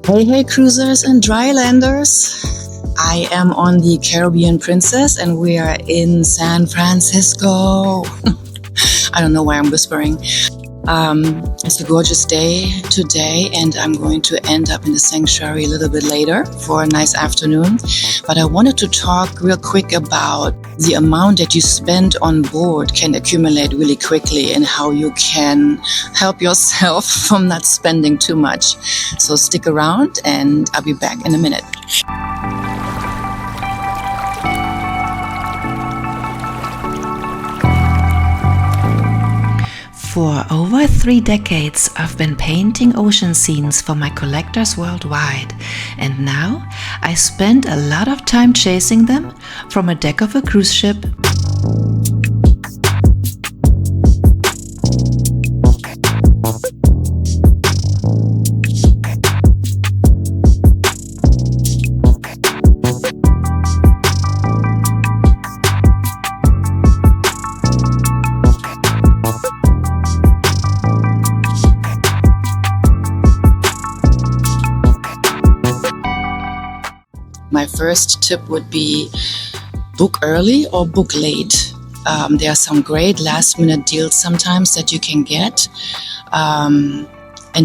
Hey, hey, cruisers and drylanders. I am on the Caribbean Princess and we are in San Francisco. I don't know why I'm whispering. It's a gorgeous day today, and I'm going to end up in the sanctuary a little bit later for a nice afternoon. But I wanted to talk real quick about the amount that you spend on board can accumulate really quickly and how you can help yourself from not spending too much. So stick around and I'll be back in a minute. For over 3 decades, I've been painting ocean scenes for my collectors worldwide, and now I spend a lot of time chasing them from a deck of a cruise ship My first tip would be book early or book late. There are some great last minute deals sometimes that you can get. And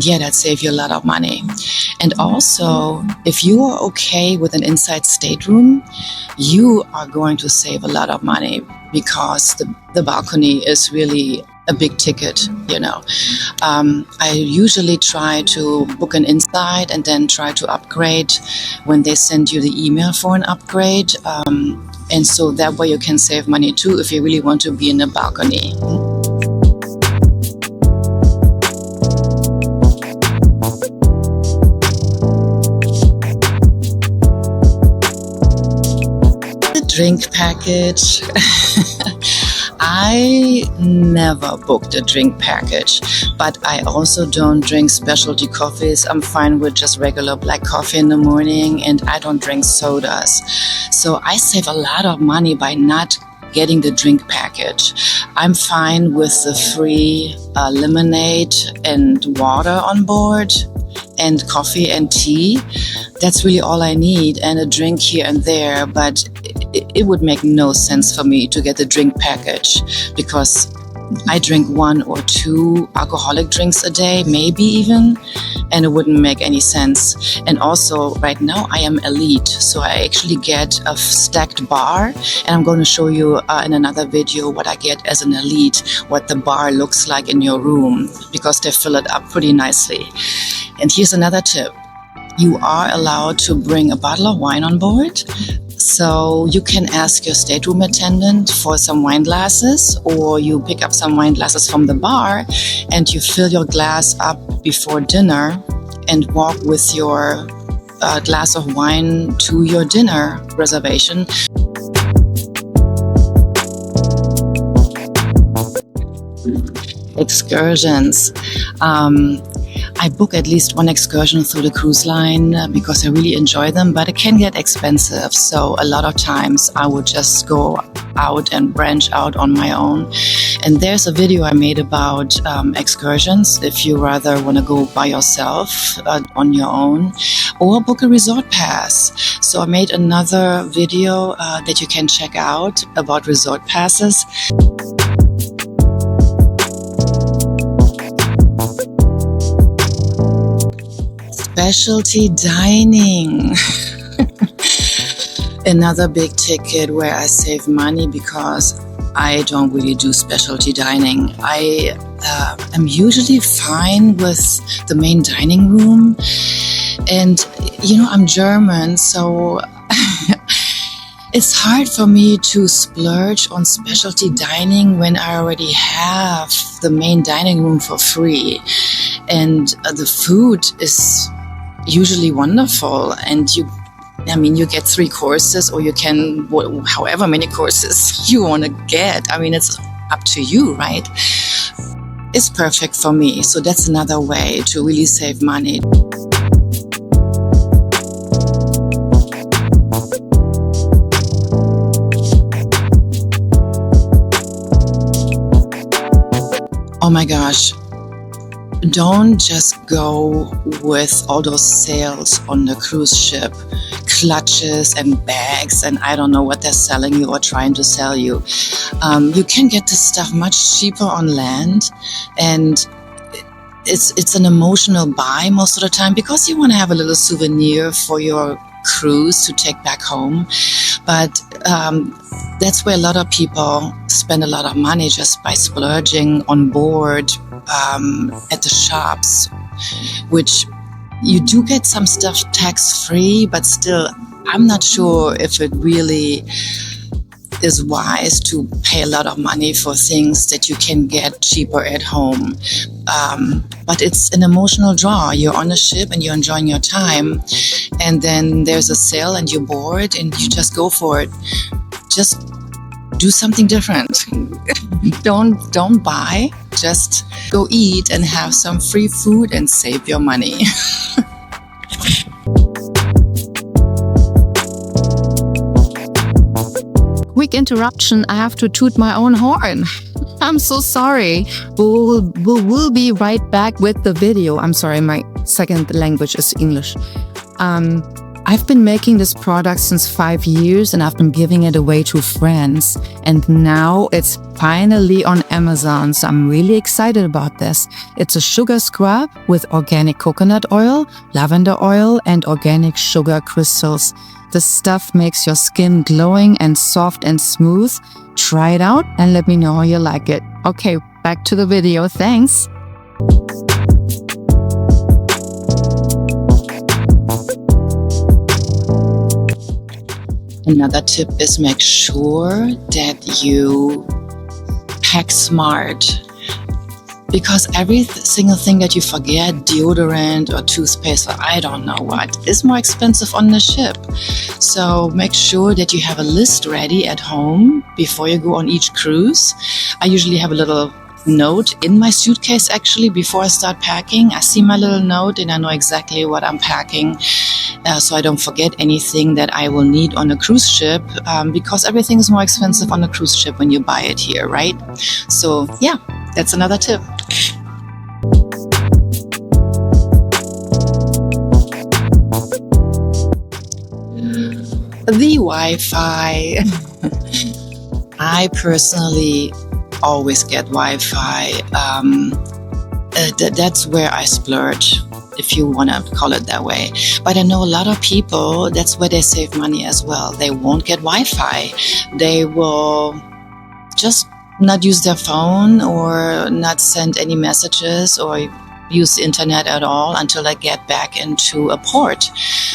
yeah, that saves you a lot of money. And also, if you are okay with an inside stateroom, you are going to save a lot of money because the balcony is really a big ticket, you know. I usually try to book an inside and then try to upgrade when they send you the email for an upgrade. And so that way you can save money too if you really want to be in the balcony. The drink package. I never booked a drink package, but I also don't drink specialty coffees. I'm fine with just regular black coffee in the morning, and I don't drink sodas. So I save a lot of money by not getting the drink package. I'm fine with the free lemonade and water on board, and coffee and tea. That's really all I need, and a drink here and there, but it would make no sense for me to get the drink package because I drink 1 or 2 alcoholic drinks a day, maybe even, and it wouldn't make any sense. And also right now I am elite, so I actually get a stacked bar, and I'm going to show you in another video what I get as an elite, what the bar looks like in your room, because they fill it up pretty nicely. And here's another tip. You are allowed to bring a bottle of wine on board. So you can ask your stateroom attendant for some wine glasses, or you pick up some wine glasses from the bar and you fill your glass up before dinner and walk with your glass of wine to your dinner reservation. Excursions. I book at least 1 excursion through the cruise line because I really enjoy them, but it can get expensive. So a lot of times I would just go out and branch out on my own. And there's a video I made about excursions if you rather want to go by yourself on your own, or book a resort pass. So I made another video that you can check out about resort passes. Specialty dining. Another big ticket where I save money because I don't really do specialty dining. I am usually fine with the main dining room. And, you know, I'm German, so it's hard for me to splurge on specialty dining when I already have the main dining room for free. And the food is usually wonderful, and you get 3 courses, or you can however many courses you want to get. I mean, it's up to you, right? It's perfect for me. So that's another way to really save money. Oh my gosh. Don't just go with all those sales on the cruise ship, clutches and bags, and I don't know what they're selling you or trying to sell you. You can get this stuff much cheaper on land, and it's an emotional buy most of the time because you want to have a little souvenir for your cruise to take back home. But that's where a lot of people spend a lot of money, just by splurging on board at the shops, which you do get some stuff tax-free, but still, I'm not sure if it really is wise to pay a lot of money for things that you can get cheaper at home. But it's an emotional draw. You're on a ship and you're enjoying your time, and then there's a sale and you're bored and you just go for it. Just do something different. Don't buy. Just go eat and have some free food and save your money. Quick interruption, I have to toot my own horn. I'm so sorry. We'll be right back with the video. I'm sorry, my second language is English. I've been making this product since 5 years and I've been giving it away to friends. And now it's finally on Amazon, so I'm really excited about this. It's a sugar scrub with organic coconut oil, lavender oil, and organic sugar crystals. This stuff makes your skin glowing and soft and smooth. Try it out and let me know how you like it. Okay, back to the video. Thanks. Another tip is make sure that you pack smart, because every single thing that you forget, deodorant or toothpaste or I don't know what, is more expensive on the ship. So make sure that you have a list ready at home before you go on each cruise. I usually have a little note in my suitcase actually before I start packing. I see my little note and I know exactly what I'm packing, so I don't forget anything that I will need on a cruise ship, because everything is more expensive on a cruise ship when you buy it here, right? So yeah, that's another tip. The Wi-Fi. I personally always get Wi-Fi. That's where I splurge, if you want to call it that way. But I know a lot of people, that's where they save money as well. They won't get Wi-Fi. They will just not use their phone or not send any messages or use the internet at all until I get back into a port.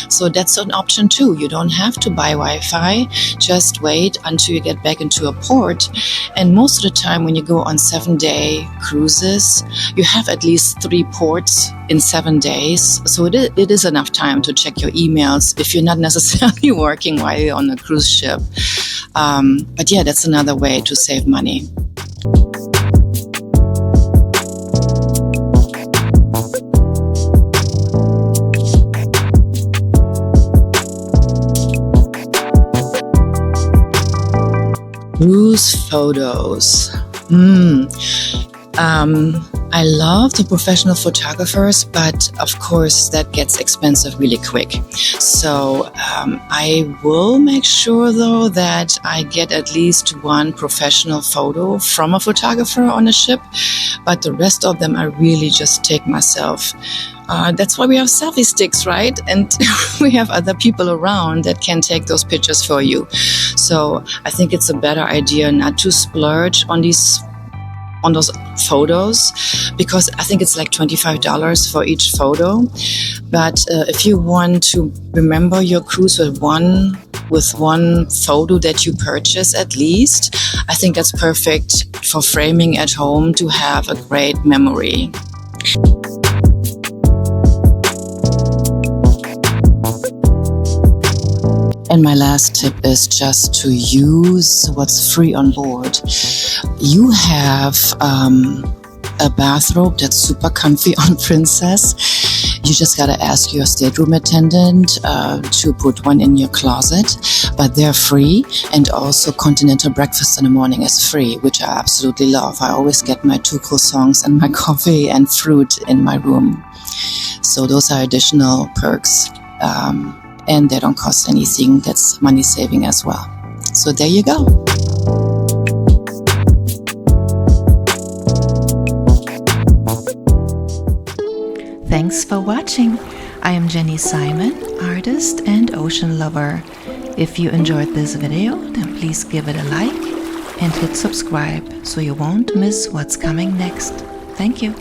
So that's an option too. You don't have to buy Wi-Fi. Just wait until you get back into a port. And most of the time when you go on 7-day cruises, you have at least 3 ports in 7 days. So it is enough time to check your emails if you're not necessarily working while you're on a cruise ship. But yeah, that's another way to save money. Cruise photos. I love the professional photographers, but of course that gets expensive really quick. So I will make sure though that I get at least 1 professional photo from a photographer on a ship, but the rest of them I really just take myself. That's why we have selfie sticks, right? And we have other people around that can take those pictures for you. So I think it's a better idea not to splurge on those photos, because I think it's like $25 for each photo. But if you want to remember your cruise with one photo that you purchase at least, I think that's perfect for framing at home to have a great memory. And my last tip is just to use what's free on board. You have a bathrobe that's super comfy on Princess. You just got to ask your stateroom attendant to put one in your closet, but they're free. And also continental breakfast in the morning is free, which I absolutely love. I always get my 2 croissants and my coffee and fruit in my room. So those are additional perks, and they don't cost anything. That's money saving as well. So there you go. Thanks for watching. I am Jenny Simon, artist and ocean lover. If you enjoyed this video, then please give it a like and hit subscribe so you won't miss what's coming next. Thank you.